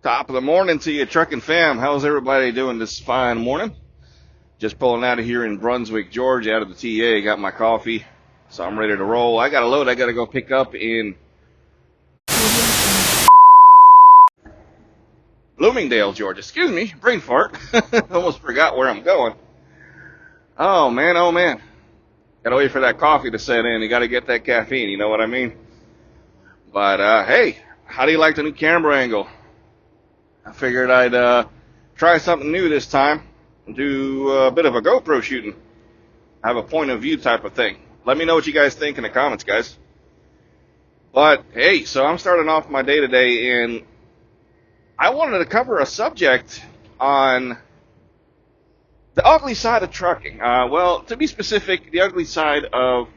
Top of the morning to you, trucking fam. How's everybody doing this fine morning? Just pulling out of here in Brunswick, Georgia, out of the TA. Got my coffee, so I'm ready to roll. I got a load I got to go pick up in Bloomingdale, Georgia. Excuse me, brain fart. Almost forgot where I'm going. Oh man, oh man. Gotta wait for that coffee to set in. You gotta get that caffeine, you know what I mean? But hey, how do you like the new camera angle? I figured I'd try something new this time and do a bit of a GoPro shooting. Have a point of view type of thing. Let me know what you guys think in the comments, guys. But hey, so I'm starting off my day today, and I wanted to cover a subject on the ugly side of trucking. Well, to be specific, the ugly side of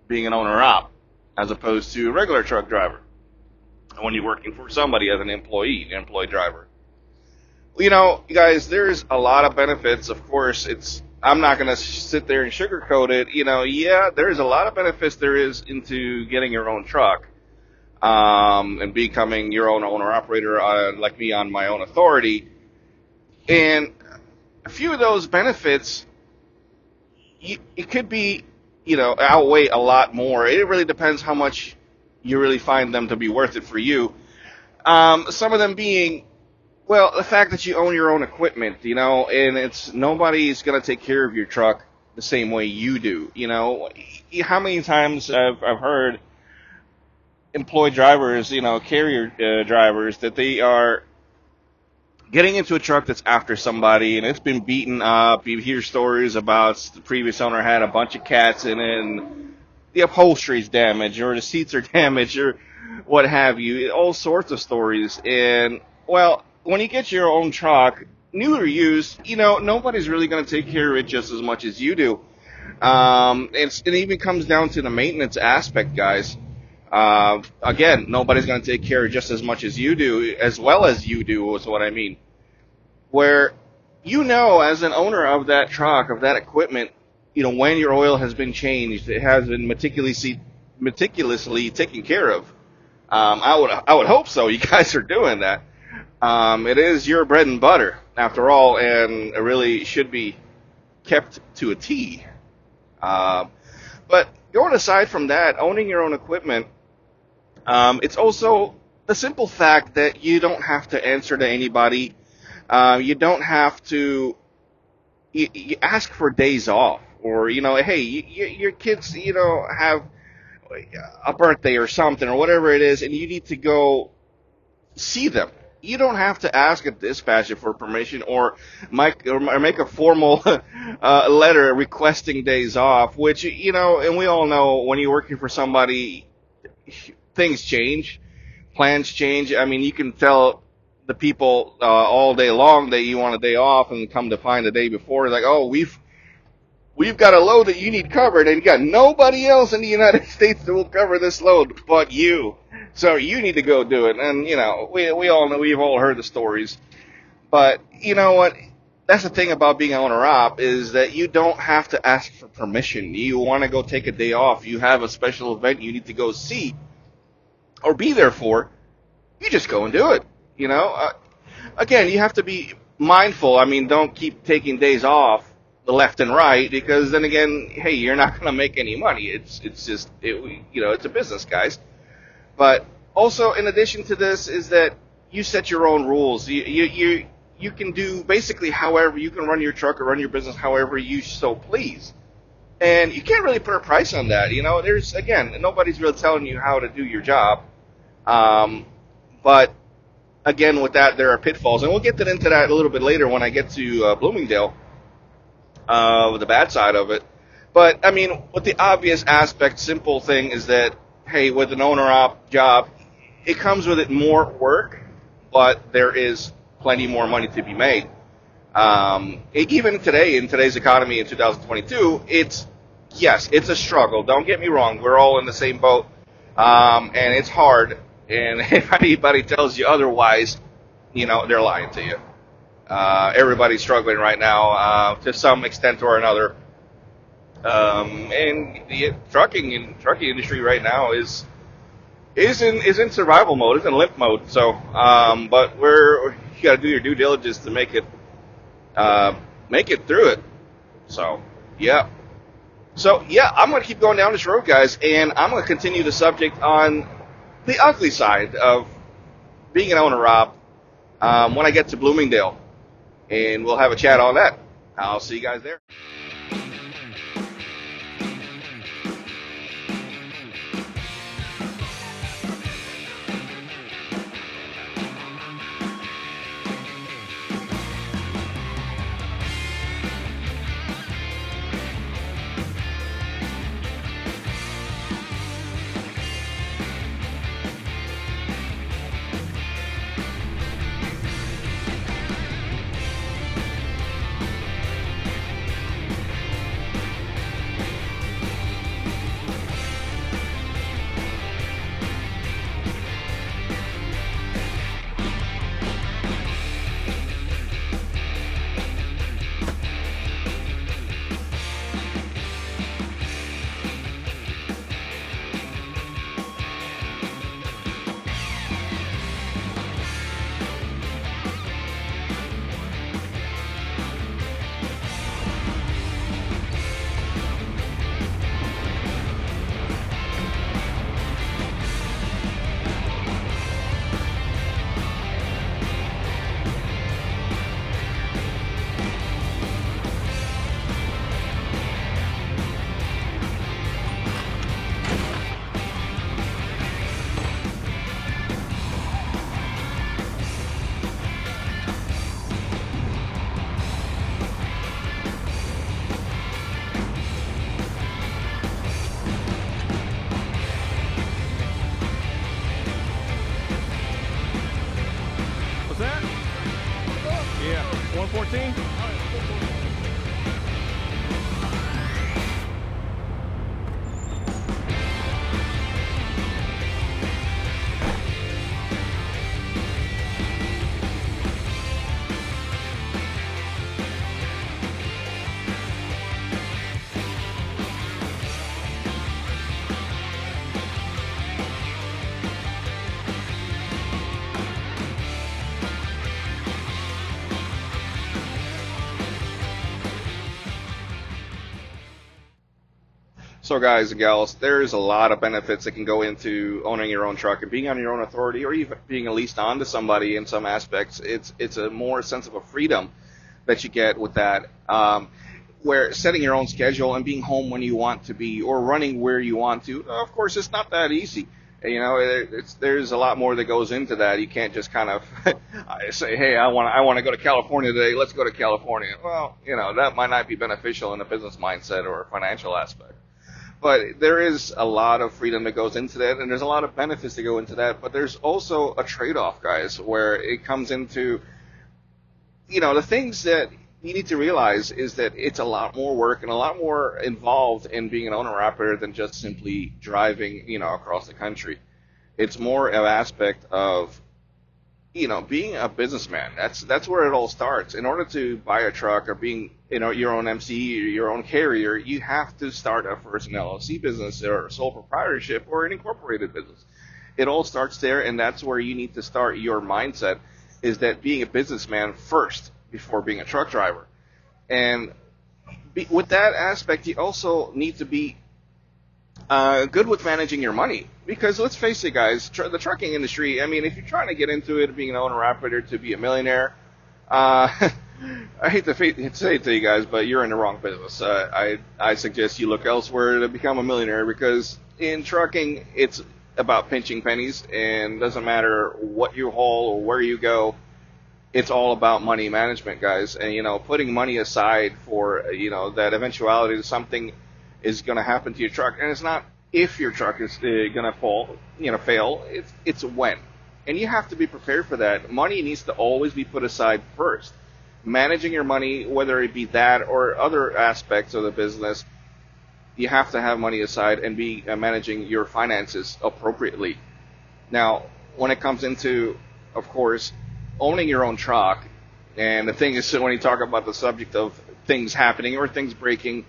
being an owner-op as opposed to a regular truck driver. When you're working for somebody as an employee driver. You know, guys, there's a lot of benefits. Of course, I'm not going to sit there and sugarcoat it. You know, yeah, there's a lot of benefits there is into getting your own truck and becoming your own owner-operator, like me, on my own authority. And a few of those benefits, it could be, outweigh a lot more. It really depends how much you really find them to be worth it for you. Some of them being, well, the fact that you own your own equipment, and nobody's going to take care of your truck the same way you do. How many times I've heard employed drivers, carrier drivers, that they are getting into a truck that's after somebody and it's been beaten up. You hear stories about the previous owner had a bunch of cats in it and the upholstery's damaged or the seats are damaged or what have you. All sorts of stories. And, well, when you get your own truck, new or used, nobody's really going to take care of it just as much as you do. It even comes down to the maintenance aspect, guys. Again, nobody's going to take care of just as much as you do, as well as you do, is what I mean. Where, as an owner of that truck, of that equipment, when your oil has been changed, it has been meticulously taken care of. I would hope so. You guys are doing that. It is your bread and butter, after all, and it really should be kept to a T. But going aside from that, owning your own equipment, it's also the simple fact that you don't have to answer to anybody. You don't have to you ask for days off, or hey, your kids have a birthday or something or whatever it is, and you need to go see them. You don't have to ask a dispatcher for permission or make a formal letter requesting days off, which, and we all know when you're working for somebody, things change, plans change. I mean, you can tell the people all day long that you want a day off, and come to find the day before, like, oh, we've got a load that you need covered, and you got nobody else in the United States that will cover this load but you. So you need to go do it. And, we all know, we've all heard the stories. But you know what? That's the thing about being an owner-op, is that you don't have to ask for permission. You want to go take a day off. You have a special event you need to go see or be there for. You just go and do it. Again, you have to be mindful. I mean, don't keep taking days off the left and right, because then again, hey, you're not going to make any money. It's a business, guys. But also, in addition to this, is that you set your own rules. You can do basically however you can run your truck or run your business however you so please, and you can't really put a price on that. There's, again, nobody's really telling you how to do your job. But again, with that, there are pitfalls, and we'll get into that a little bit later when I get to Bloomingdale. With the bad side of it. But, I mean, with the obvious aspect, simple thing is that, hey, with an owner-op job, it comes with it more work, but there is plenty more money to be made. Even today, in today's economy in 2022, it's a struggle. Don't get me wrong. We're all in the same boat, and it's hard. And if anybody tells you otherwise, they're lying to you. Everybody's struggling right now, to some extent or another. And the trucking industry right now is is in survival mode, is in limp mode. So, but you got to do your due diligence to make it through it. So, yeah. So, yeah, I'm going to keep going down this road, guys, and I'm going to continue the subject on the ugly side of being an owner op when I get to Bloomingdale, and we'll have a chat on that. I'll see you guys there. What's that? Yeah, 114? So, guys and gals, there's a lot of benefits that can go into owning your own truck and being on your own authority, or even being leased on to somebody. In some aspects, it's a more sense of a freedom that you get with that, where setting your own schedule and being home when you want to be, or running where you want to. Of course, it's not that easy. You know, there's a lot more that goes into that. You can't just kind of say, "Hey, I want to go to California today. Let's go to California." Well, you know, that might not be beneficial in a business mindset or a financial aspect. But there is a lot of freedom that goes into that, and there's a lot of benefits that go into that. But there's also a trade-off, guys, where it comes into, the things that you need to realize is that it's a lot more work and a lot more involved in being an owner-operator than just simply driving, across the country. It's more an aspect of being a businessman. That's where it all starts. In order to buy a truck or being, your own MC or your own carrier, you have to start a first an LLC business or a sole proprietorship or an incorporated business. It all starts there, and that's where you need to start your mindset, is that being a businessman first before being a truck driver. And with that aspect, you also need to be good with managing your money, because let's face it, guys, the trucking industry, I mean, if you're trying to get into it, being an owner operator to be a millionaire, I hate to say it to you guys, but you're in the wrong business. I suggest you look elsewhere to become a millionaire, because in trucking, it's about pinching pennies, and doesn't matter what you haul or where you go. It's all about money management, guys, and putting money aside for that eventuality that something is going to happen to your truck. And it's not if your truck is going to fail. It's when. And you have to be prepared for that. Money needs to always be put aside first. Managing your money, whether it be that or other aspects of the business, you have to have money aside and be managing your finances appropriately. Now, when it comes into, of course, owning your own truck, and the thing is, when you talk about the subject of things happening or things breaking,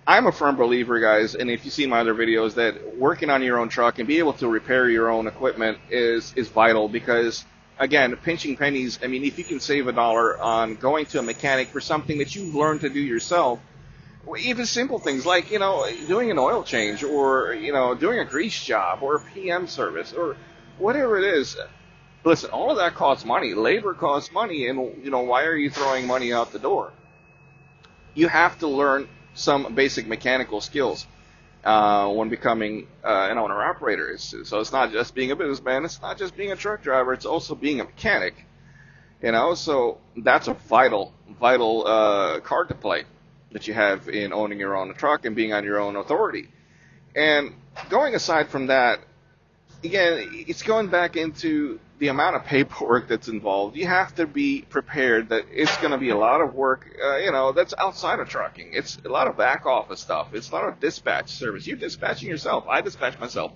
I'm a firm believer, guys, and if you see my other videos, that working on your own truck and be able to repair your own equipment is vital because, again, pinching pennies, I mean, if you can save $1 on going to a mechanic for something that you've learned to do yourself, even simple things like, doing an oil change or, doing a grease job or a PM service or whatever it is. Listen, all of that costs money. Labor costs money, and, why are you throwing money out the door? You have to learn some basic mechanical skills when becoming an owner-operator. So it's not just being a businessman. It's not just being a truck driver. It's also being a mechanic. So that's a vital card to play that you have in owning your own truck and being on your own authority. And going aside from that, again, it's going back into the amount of paperwork that's involved. You have to be prepared that it's going to be a lot of work, that's outside of trucking. It's a lot of back office stuff. It's a lot of dispatch service. You're dispatching yourself. I dispatch myself.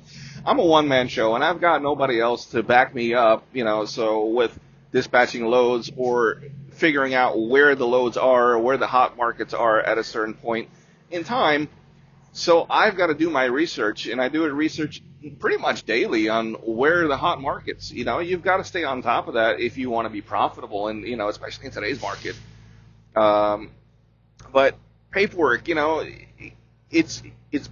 I'm a one-man show, and I've got nobody else to back me up, so with dispatching loads or figuring out where the loads are, where the hot markets are at a certain point in time. So I've got to do my research, and I do research pretty much daily on where the hot markets. You've got to stay on top of that if you want to be profitable, and especially in today's market. But paperwork, it's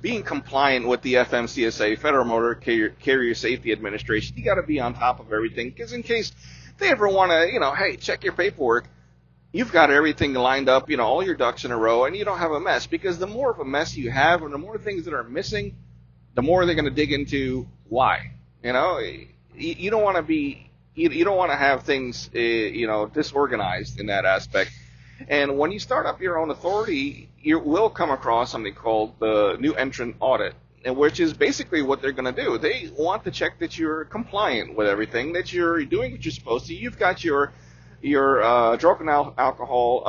being compliant with the FMCSA, Federal Motor Carrier Safety Administration. You got to be on top of everything, because in case they ever want to, hey, check your paperwork, you've got everything lined up, all your ducks in a row, and you don't have a mess. Because the more of a mess you have, and the more things that are missing, the more they're going to dig into why. You don't want to be, you don't want to have things, disorganized in that aspect. And when you start up your own authority, you will come across something called the new entrant audit, which is basically what they're going to do. They want to check that you're compliant with everything, that you're doing what you're supposed to. You've got your drug and alcohol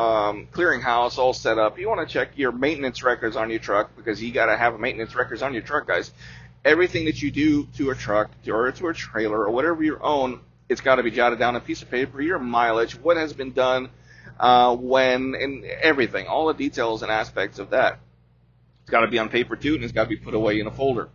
clearinghouse all set up. You want to check your maintenance records on your truck, because you got to have maintenance records on your truck, guys. Everything that you do to a truck or to a trailer or whatever you own, it's got to be jotted down on a piece of paper. Your mileage, what has been done, when, and everything, all the details and aspects of that. It's got to be on paper too, and it's got to be put away in a folder.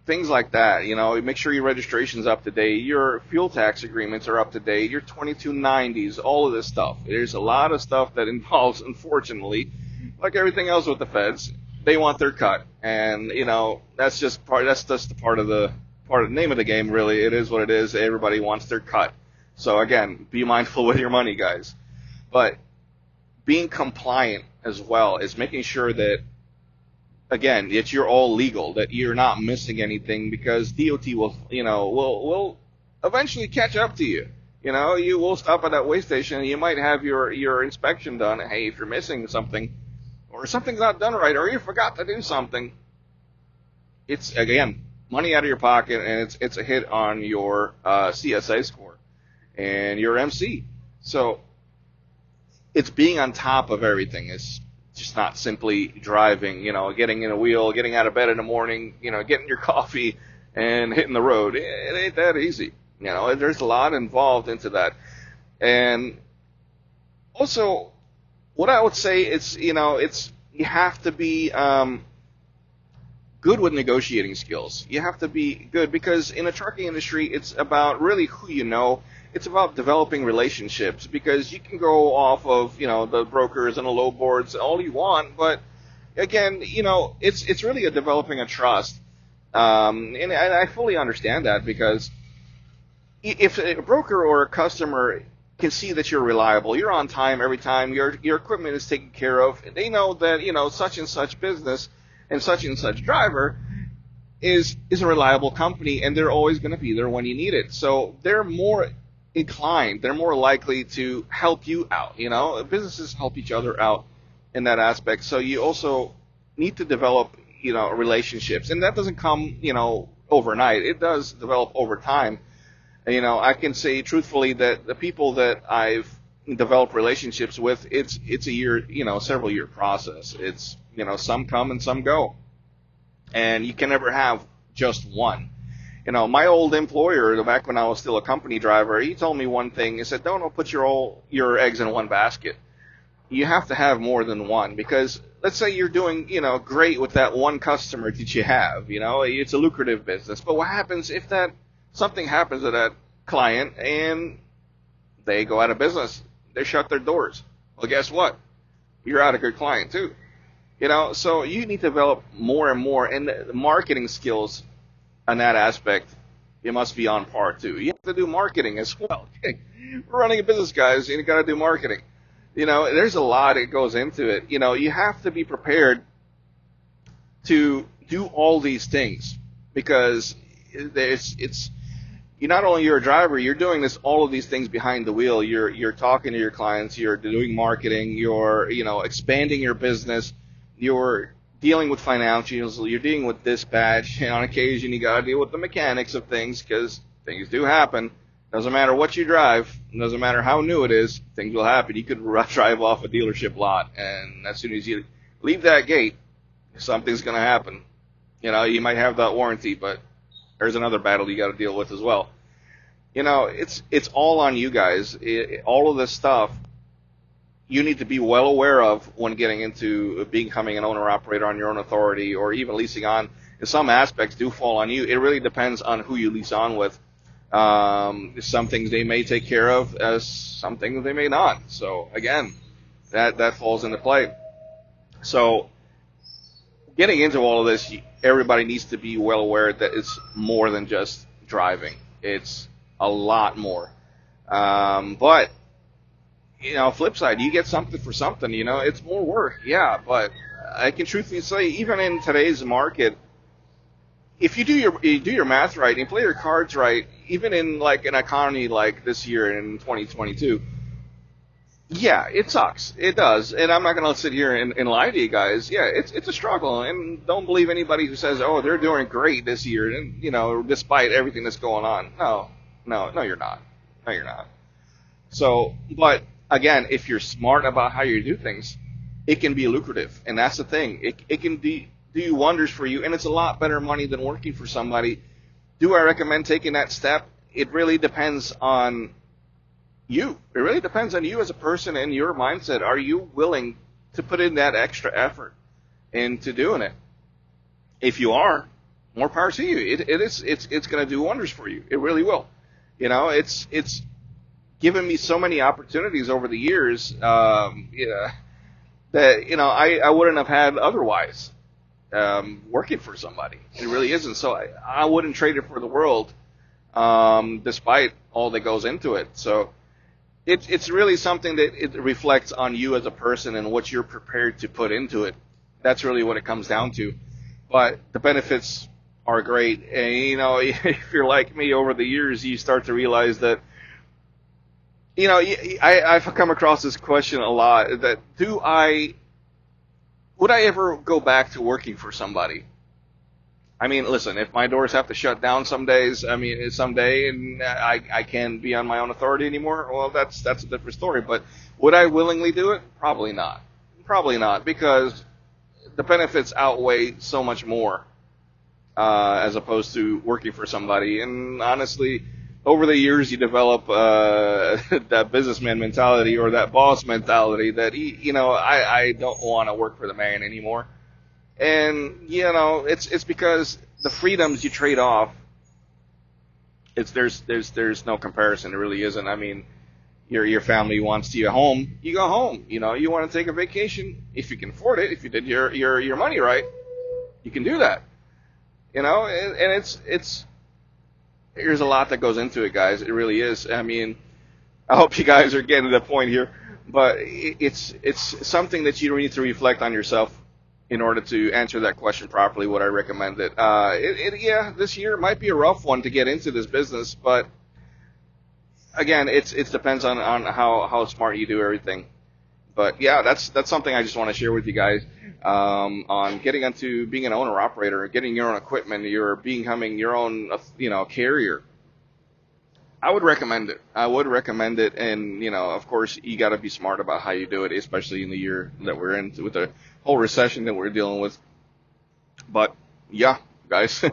Things like that, make sure your registration's up to date, your fuel tax agreements are up to date, your 2290s, all of this stuff. There's a lot of stuff that involves, unfortunately, like everything else with the feds, they want their cut. And, that's just the part of the name of the game, really. It is what it is. Everybody wants their cut. So again, be mindful with your money, guys. But being compliant as well is making sure that, again, that you're all legal, that you're not missing anything, because DOT will eventually catch up to you. You will stop at that weigh station, and you might have your inspection done. Hey, if you're missing something, or something's not done right, or you forgot to do something, it's, again, money out of your pocket, and it's a hit on your CSA score and your MC. So it's being on top of everything. It's just not simply driving, getting in a wheel, getting out of bed in the morning, getting your coffee and hitting the road. It ain't that easy. There's a lot involved into that. And also, what I would say is, you have to be good with negotiating skills. You have to be good, because in the trucking industry, it's about really who you know. It's about developing relationships, because you can go off of, the brokers and the low boards all you want, but again, it's really developing a trust. And I fully understand that, because if a broker or a customer can see that you're reliable, you're on time every time, your equipment is taken care of, they know that, such and such business and such driver is a reliable company, and they're always going to be there when you need it. So they're more inclined, they're more likely to help you out. Businesses help each other out in that aspect. So you also need to develop, relationships, and that doesn't come, overnight. It does develop over time. I can say truthfully that the people that I've developed relationships with, it's a year, several year process. It's, some come and some go, and you can never have just one. My old employer, back when I was still a company driver, he told me one thing. He said, "Don't put your eggs in one basket." you have to have more than one, because let's say you're doing, great with that one customer that you have, it's a lucrative business. But what happens if that something happens to that client and they go out of business? They shut their doors. Well, guess what? You're out a good client too. So you need to develop more and more, and the marketing skills on that aspect, it must be on par too. You have to do marketing as well. We're running a business, guys, and you got to do marketing. There's a lot that goes into it. You have to be prepared to do all these things, because it's you not only you're a driver, you're doing all of these things behind the wheel. You're talking to your clients, you're doing marketing, you're expanding your business, you're dealing with financials, you're dealing with dispatch, and on occasion you got to deal with the mechanics of things, because things do happen. Doesn't matter what you drive, doesn't matter how new it is, things will happen. You could drive off a dealership lot, and as soon as you leave that gate, something's going to happen. You might have that warranty, but there's another battle you got to deal with as well. It's all on you guys. All of this stuff you need to be well aware of when getting into becoming an owner-operator on your own authority, or even leasing on. Some aspects do fall on you. It really depends on who you lease on with. Some things they may take care of, as some things they may not. So again, that falls into play. So getting into all of this, everybody needs to be well aware that it's more than just driving. It's a lot more. But flip side, you get something for something. It's more work, yeah. But I can truthfully say, even in today's market, if you do your math right and play your cards right, even in like an economy like this year in 2022, yeah, it sucks. It does. And I'm not going to sit here and lie to you guys. Yeah, it's a struggle. And don't believe anybody who says, oh, they're doing great this year, and despite everything that's going on. No, you're not. No, you're not. So, but again, if you're smart about how you do things, it can be lucrative. And that's the thing. It can do wonders for you, and it's a lot better money than working for somebody. Do I recommend taking that step? It really depends on you. It really depends on you as a person and your mindset. Are you willing to put in that extra effort into doing it? If you are, more power to you. It's going to do wonders for you. It really will. It's given me so many opportunities over the years, that I wouldn't have had otherwise. Working for somebody, it really isn't. So I wouldn't trade it for the world, despite all that goes into it. So it's really something that it reflects on you as a person and what you're prepared to put into it. That's really what it comes down to. But the benefits are great, and if you're like me, over the years you start to realize that I've come across this question a lot, that would I ever go back to working for somebody? I mean, listen, if my doors have to shut down some days, someday, and I can't be on my own authority anymore, well, that's a different story. But would I willingly do it? Probably not. Probably not, because the benefits outweigh so much more, as opposed to working for somebody. And honestly, over the years, you develop that businessman mentality, or that boss mentality, that I don't want to work for the man anymore. And it's because the freedoms you trade off, there's no comparison. It really isn't. I mean, your family wants you home, you go home. You want to take a vacation, if you can afford it, if you did your money right, you can do that. And it's there's a lot that goes into it, guys. It really is. I mean, I hope you guys are getting to the point here, but it's something that you need to reflect on yourself in order to answer that question properly. Would I recommend it? Yeah, this year might be a rough one to get into this business, but again, it depends on how smart you do everything. But yeah, that's something I just want to share with you guys, on getting into being an owner operator, getting your own equipment, you're becoming your own carrier. I would recommend it. And of course, you got to be smart about how you do it, especially in the year that we're in, with the whole recession that we're dealing with. But yeah, guys,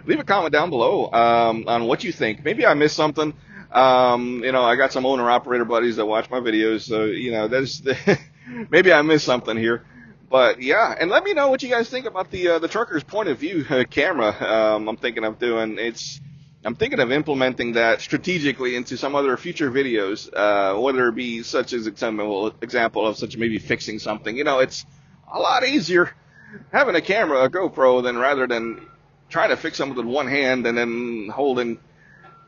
leave a comment down below on what you think. Maybe I missed something. I got some owner operator buddies that watch my videos, so Maybe I missed something here. But yeah, and let me know what you guys think about the trucker's point of view camera. I'm thinking of doing. I'm thinking of implementing that strategically into some other future videos, whether it be such as example of such maybe fixing something. You know, it's a lot easier having a camera, a GoPro, rather than trying to fix something with one hand and then holding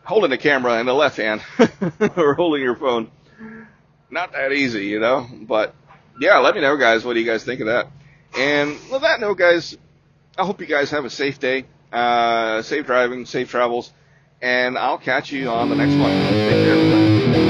the camera in the left hand or holding your phone. Not that easy, you know. But yeah, let me know, guys. What do you guys think of that? And with that note, guys, I hope you guys have a safe day, safe driving, safe travels, and I'll catch you on the next one. Take care, everybody.